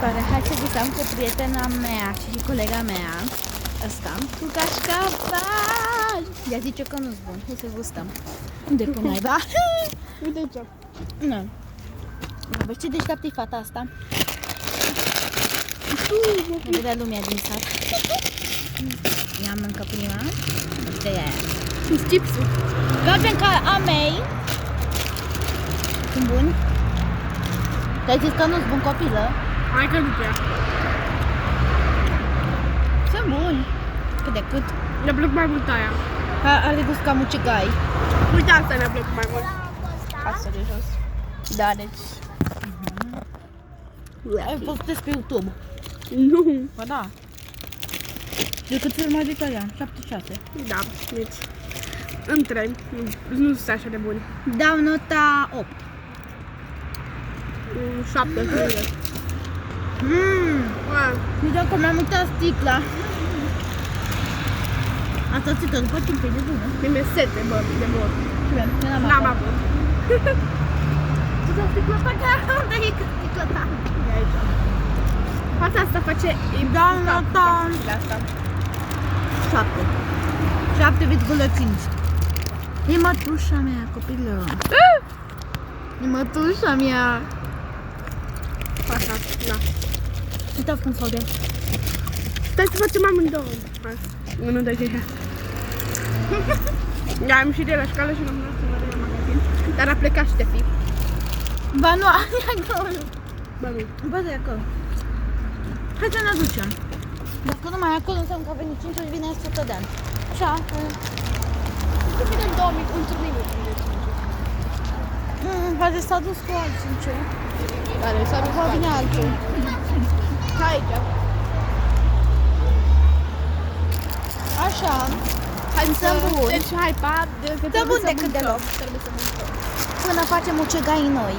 Care, hai să gustăm cu prietena mea și colega mea. Asta, cu cașcaval. Ea zice că nu-s bun, hai să gustăm. Unde pun naiba? Uite ce. Nu. Vezi ce deșteaptă-i fata asta? Ne vedea lumea din sat. Ea mâncă prima. Uite aia. Sunt chipsuri. Galben ca a mei. Sunt buni? Te-ai zis că nu-s bun copilă? Hai că nu prea. Sunt buni. Cât de cât. Mi-a plăcut mai mult aia. Are gust ca mucigai. Uite asta mi-a plăcut mai mult. Asta de jos. Da, deci. Ai postez pe YouTube. Nu. Ba da. De cât film Victoria? 76. Da, deci. Între. Nu sunt așa de buni. Dau nota 8. 7. Uite că mi-am uitat sticla. Asta ți-o după timp e de bună. Mi-e sete, bă, de bă. N-am avut. Tu dă sticla pe care unde e cât sticla ta? E aici. Fata asta face... Da, nota 7. 7,5. E mătușa mea, copilă. E mătușa mea. Așa, da. Uitați cum s-au de. Stai să facem amândouă. 1, 2, 3, 6. Da, am și de la școală și l-am dat să văd la magazin. Dar a plecat Ștefi. Ba nu, e acolo. Bă, nu. Ba de acolo. Hai să ne aducem. Dacă nu mai e acolo, înseamnă că a venit 5 ori, vine 100 de ani. Așa. Tu vine în 2000, într-un minut. Poate s-a dus cu altcineva. Care s-a dus Poate vine altul. Hai aici. Așa. Hai să bun. Deci, hai, pa. Să bun decât deloc. Trebuie să mâncăm. Până facem ucegai noi.